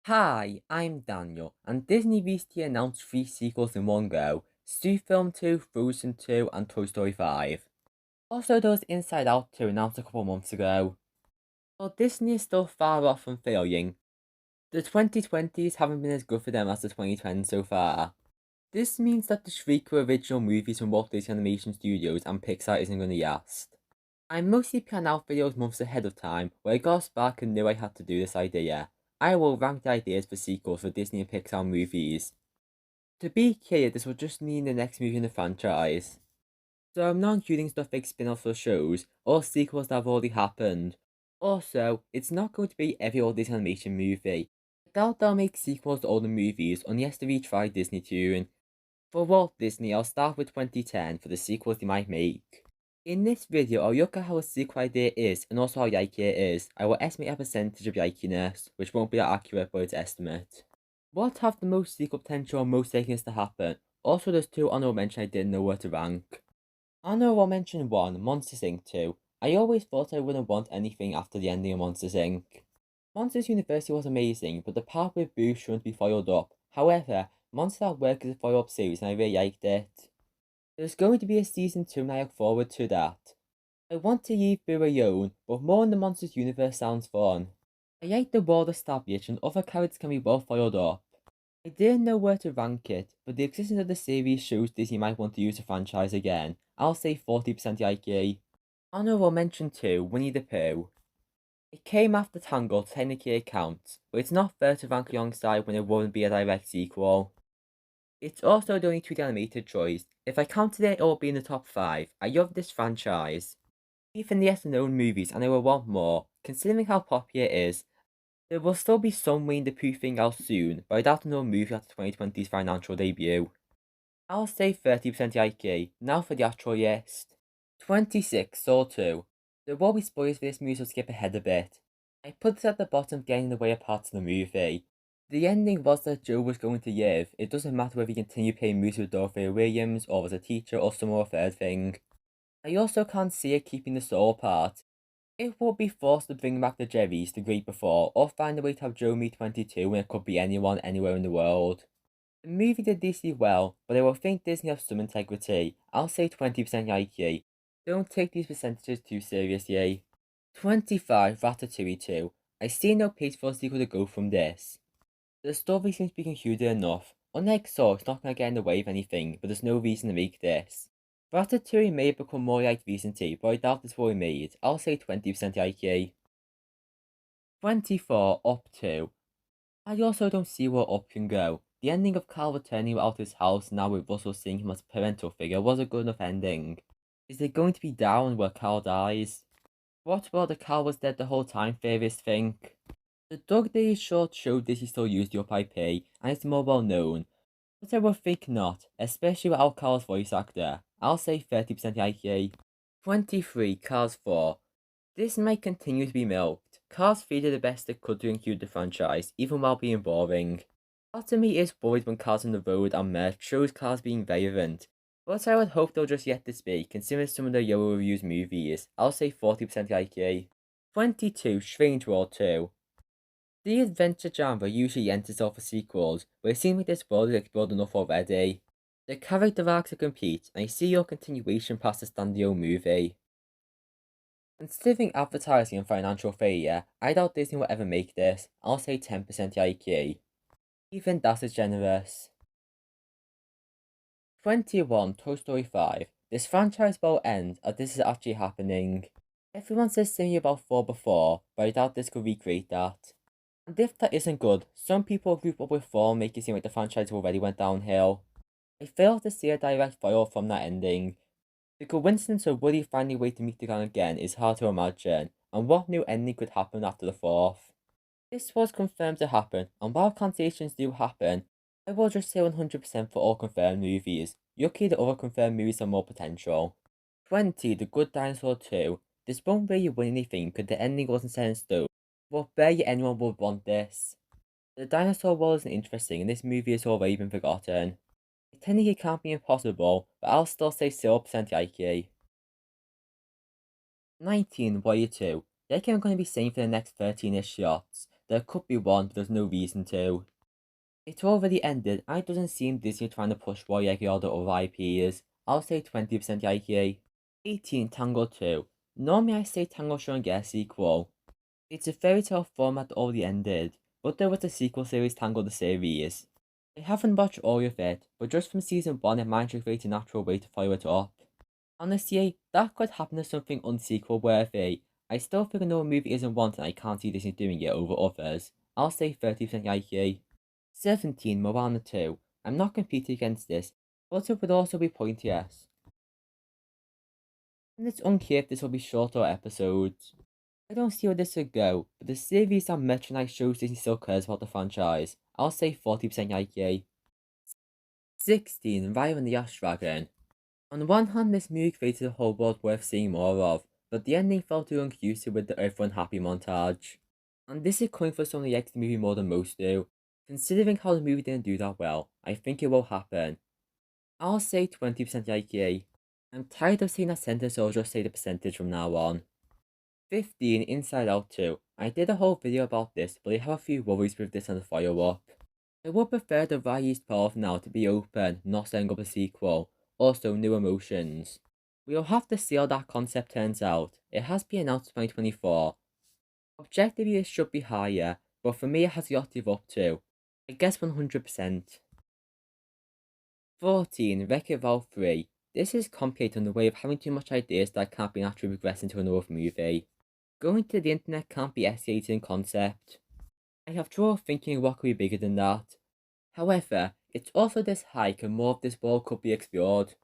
Hi, I'm Daniel, and Disney recently announced three sequels in one go: Stu Film 2, Frozen 2, and Toy Story 5. Also, there was Inside Out 2 announced a couple months ago. While Disney is still far off from failing, the 2020s haven't been as good for them as the 2010s so far. This means that the streak of original movies from Walt Disney Animation Studios and Pixar isn't going to last. I mostly plan out videos months ahead of time, where I got a spark and knew I had to do this idea. I will rank the ideas for sequels for Disney and Pixar movies. To be clear, this will just mean the next movie in the franchise. So I'm not including stuff like spin-offs or shows, or sequels that have already happened. Also, it's not going to be every old Disney animation movie. I doubt they'll make sequels to older movies unless they retry Disney tune. For Walt Disney, I'll start with 2010 for the sequels they might make. In this video, I'll look at how a sequel idea is and also how yikey it is. I will estimate a percentage of yikiness, which won't be that accurate, but it's estimate. What have the most sequel potential and most likeliness to happen? Also, there's two honorable mentions I didn't know where to rank. Honorable mention 1, Monsters Inc. 2. I always thought I wouldn't want anything after the ending of Monsters Inc. Monsters University was amazing, but the part with Boo shouldn't be followed up. However, Monsters at Work is a follow-up series and I really liked it. There's going to be a season 2 and I look forward to that. I want to leave Boo alone, but more in the Monsters universe sounds fun. I like the world established and other characters can be well followed up. I didn't know where to rank it, but the existence of the series shows Disney might want to use the franchise again. I'll say 40% IK. Honorable mention 2, Winnie the Pooh. It came after Tangled, technically it counts, but it's not fair to rank alongside when it wouldn't be a direct sequel. It's also the only 2D animated choice. If I counted it, it would be in the top 5. I love this franchise. Even the lesser known movies, and I will want more. Considering how popular it is, there will still be some Winnie the Pooh thing out soon, but I doubt another movie after 2020's financial debut. I'll say 30% IK. Now for the actual list. 26, Saw 2. There will be spoilers for this movie, so skip ahead a bit. I put this at the bottom, getting in the way of parts of the movie. The ending was that Joe was going to live. It doesn't matter whether he continue playing music with Dorothy Williams, or as a teacher, or some more third thing. I also can't see it keeping the soul part. It would be forced to bring back the Jerrys the great before, or find a way to have Joe meet 22 when it could be anyone, anywhere in the world. The movie did decently well, but I will think Disney has some integrity. I'll say 20% IQ. Don't take these percentages too seriously. 25, Ratatouille 2. I see no place for a sequel to go from this. The story seems to be concluded enough. Unlike Saw, it's not going to get in the way of anything, but there's no reason to make this. Ratatouille may have become more like recently, but I doubt this will be made. I'll say 20% IQ. 24, Up 2. I also don't see where Up can go. The ending of Carl returning out of his house now with Russell seeing him as a parental figure was a good enough ending. Is it going to be down where Carl dies? What will the Carl was dead the whole time theorists think? The Dog Days short showed Disney still used the Up IP, and it's more well known. But I would think not, especially without Carl's voice actor. I'll say 30% IQ. 23, Cars 4. This might continue to be milked. Cars 3 did the best it could to include the franchise, even while being boring. Part of me is worried when Cars on the Road and Merch shows Cars being relevant, but I would hope they'll just yet this be, considering some of the Yellow Reviews movies. I'll say 40% IQ. 22, Strange World 2. The adventure genre usually enters off for sequels, but it seems like this world is explored enough already. The character arcs are complete, and I see your continuation past the standalone movie. Considering advertising and financial failure, I doubt Disney will ever make this. I'll say 10% IQ. Even that is generous. 21, Toy Story 5. This franchise will end as this is actually happening. Everyone says something about 4 before, but I doubt this could recreate that. And if that isn't good, some people group up with 4 and make it seem like the franchise already went downhill. I fail to see a direct follow-up from that ending. The coincidence of Woody finding a way to meet the gang again is hard to imagine, and what new ending could happen after the 4th? This was confirmed to happen, and while cancellations do happen, I will just say 100% for all confirmed movies. Luckily the other confirmed movies have more potential. 20, The Good Dinosaur 2. This won't really win anything because the ending wasn't set in stone, but barely anyone would want this. The dinosaur world isn't interesting and this movie has already been forgotten. It technically can't be impossible, but I'll still say 0% IQ. 19, Warrior 2. Like I'm going to be saying for the next 13-ish shots. There could be one, but there's no reason to. It already ended, and it doesn't seem Disney trying to push Royaki or the other IPs. I'll say 20% Yikey. 18 Tangle 2. Normally I say Tangle shouldn't get a sequel. It's a fairy tale format that already ended, but there was a sequel series Tangle the series. I haven't watched all of it, but just from season 1 it managed to create a natural way to follow it up. Honestly, that could happen as something unsequel worthy. I still think another movie isn't wanted and I can't see Disney doing it over others. I'll say 30% Yikey. 17 Moana 2. I'm not competing against this, but it would also be pointless. And it's unclear if this will be shorter episodes. I don't see where this would go, but the series and merchandise shows Disney still cares about the franchise. I'll say 40% Yikey. 16 Raya and the Ash Dragon. On one hand, this movie created a whole world worth seeing more of, but the ending felt too uncohesive with the everyone happy montage. And this is coming for someone who likes the movie more than most do. Considering how the movie didn't do that well, I think it will happen. I'll say 20% Yikey. I'm tired of saying that sentence, so I'll just say the percentage from now on. 15 Inside Out 2. I did a whole video about this, but I have a few worries with this and the follow-up. I would prefer the Rai's path now to be open, not setting up a sequel. Also, new emotions. We'll have to see how that concept turns out. It has been announced 2024. Objectively, it should be higher, but for me it has got to live up to. I guess 100%. 14 Wreck-It Ralph 3. This is complicated in the way of having too much ideas that can't be naturally progressed into another movie. Going to the internet can't be escalated in concept. I have trouble thinking what could be bigger than that. However, it's also this high and more of this world could be explored.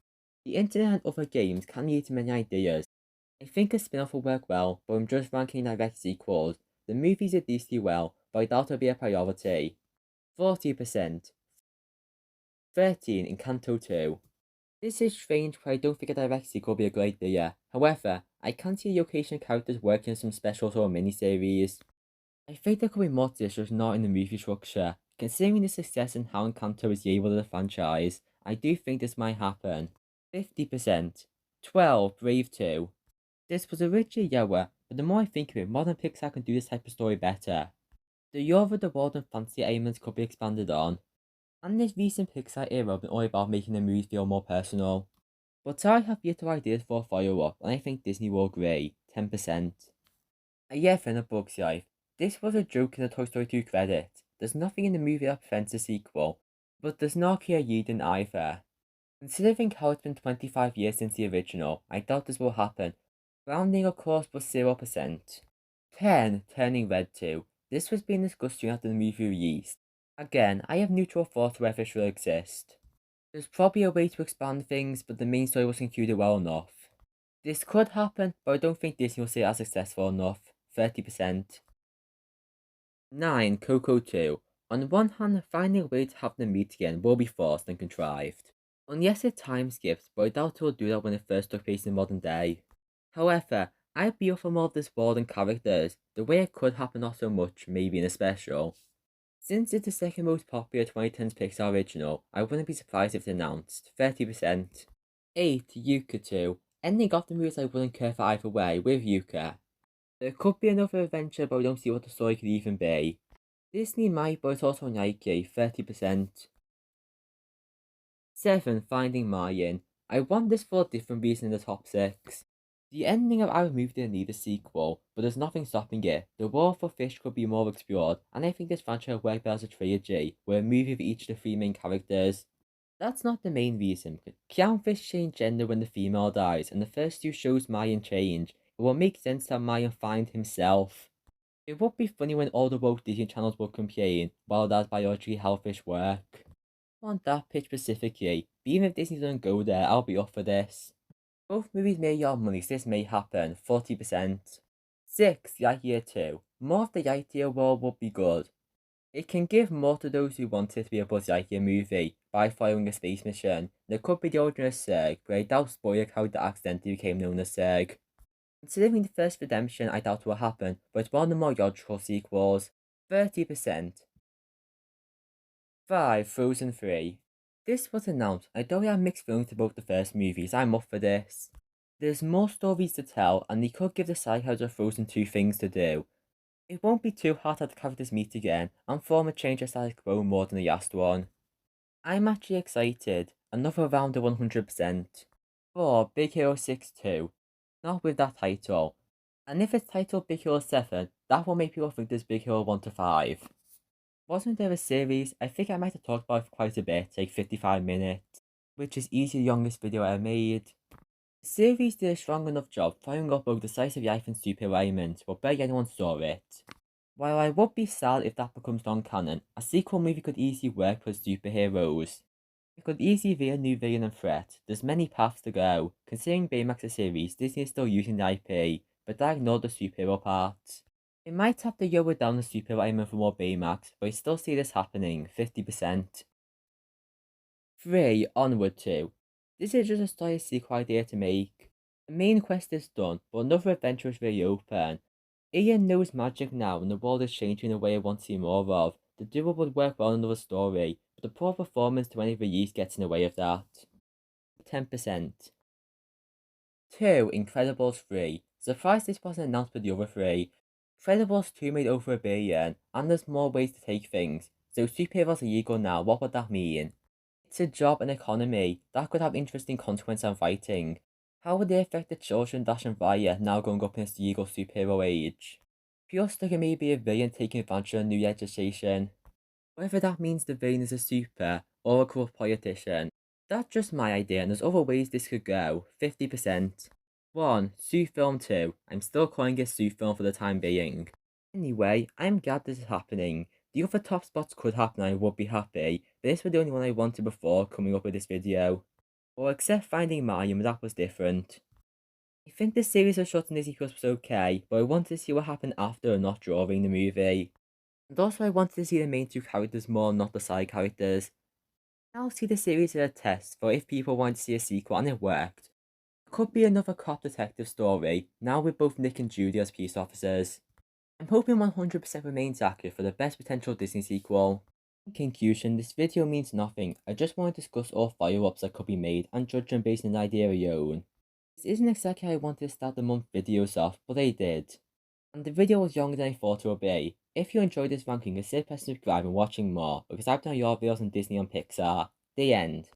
The internet and other games can lead to many ideas. I think a spin-off will work well, but I'm just ranking direct sequels. The movies are decently well, but I doubt it'll be a priority. 40%. 13 Encanto 2. This is strange, but I don't think a direct sequel will be a great idea. However, I can see the occasional characters working in some specials or miniseries. I think there could be more to this just not in the movie structure. Considering the success and how Encanto is able to the franchise, I do think this might happen. 50%. 12 Brave 2. This was originally lower, but the more I think of it, modern Pixar can do this type of story better. The over the world and fantasy elements could be expanded on. And this recent Pixar era have been all about making the movies feel more personal. But I have yet to ideas for a follow-up, and I think Disney will agree. 10%. A year for a Bug's Life. This was a joke in the Toy Story 2 credit. There's nothing in the movie that prevents a sequel, but there's no clear lead in either. Considering how it's been 25 years since the original, I doubt this will happen. Rounding of course was 0%. 10 Turning Red 2. This was being discussed soon after the movie released. Again, I have neutral thoughts whether it should exist. There's probably a way to expand things, but the main story was concluded well enough. This could happen, but I don't think Disney will see it as successful enough. 30%. 9 Coco 2. On one hand, finding a way to have them meet again will be forced and contrived. Unless it time skips, but I doubt it will do that when it first took place in modern day. However, I'd be up for more of this world and characters. The way it could happen not so much, maybe in a special. Since it's the second most popular 2010s Pixar original, I wouldn't be surprised if it's announced. 30%. 8 Yuka 2. Ending off the movies I wouldn't care for either way with Yuka. There could be another adventure, but I don't see what the story could even be. Disney might, but it's also Nike. 30%. 7 Finding Mayan. I want this for a different reason in the top 6. The ending of our movie didn't need a sequel, but there's nothing stopping it. The world for fish could be more explored, and I think this franchise worked better as a trilogy, where a movie of each of the 3 main characters. That's not the main reason. Clownfish change gender when the female dies, and the first 2 shows Mayan change. It will make sense that Mayan find himself. It would be funny when all the woke Disney channels would complain, while that's biologically how fish work. I want that pitch specifically, but even if Disney doesn't go there, I'll be up for this. Both movies made your money, so this may happen. 40%. 6 Lightyear 2. More of the Lightyear world would be good. It can give more to those who want it to be a Buzz Lightyear movie by following a space mission. There could be the origin of Zurg, but I doubt spoiling how it accidentally became known as Zurg. Considering the first redemption, I doubt it will happen, but it's one of the more logical sequels. 30%. 5 Frozen 3. This was announced. I don't have mixed feelings about the first movies. I'm up for this. There's more stories to tell, and they could give the side characters of Frozen 2 things to do. It won't be too hard that the characters meet again and form a change of status quo more than the last one. I'm actually excited, another round of 100%, for Big Hero 6 2, not with that title. And if it's titled Big Hero 7, that will make people think there's Big Hero 1 to 5. Wasn't there a series, I think I might have talked about it for quite a bit, like 55 minutes, which is easily the longest video I made. The series did a strong enough job following up both the size of Life and Super Alignment, but barely anyone saw it. While I would be sad if that becomes non-canon, a sequel movie could easily work for superheroes. It could easily be a new villain and threat. There's many paths to go. Considering Baymax a series, Disney is still using the IP, but that ignored the superhero part. It might have to lower down the superhero element for more Baymax, but I still see this happening, 50%. 3. Onward 2. This is just a story sequel idea to make. The main quest is done, but another adventure is really open. Ian knows magic now and the world is changing in a way I want to see more of. The duo would work well in another story, but the poor performance to any release gets in the way of that. 10%. 2. Incredibles 3. Surprised this wasn't announced with the other 3. Incredibles 2 made over $1 billion, and there's more ways to take things. So superheroes are illegal now, what would that mean? It's a job and economy. That could have interesting consequences on fighting. How would they affect the children Dash and Raya now going up against the legal superhero age? Plus, there may be a villain taking advantage of new legislation. Whether that means the villain is a super or a corrupt politician. That's just my idea and there's other ways this could go. 50%. 1. Zoo Film 2. I'm still calling it Zoo Film for the time being. Anyway, I'm glad this is happening. The other top spots could happen and I would be happy, but this was the only one I wanted before coming up with this video. Well, except Finding Mayim, that was different. I think the series of short in Disney Plus was okay, but I wanted to see what happened after and not during the movie. And also I wanted to see the main two characters more, not the side characters. I'll see the series as a test for if people want to see a sequel and it worked. It could be another cop detective story, now with both Nick and Judy as police officers. I'm hoping 100% remains accurate for the best potential Disney sequel. In conclusion, this video means nothing, I just want to discuss all follow-ups that could be made and judge them based on an idea of your own. This isn't exactly how I wanted to start the month videos off, but I did. And the video was longer than I thought it would be. If you enjoyed this ranking, consider pressing subscribe and watching more, because I've done your videos on Disney and Pixar. The end.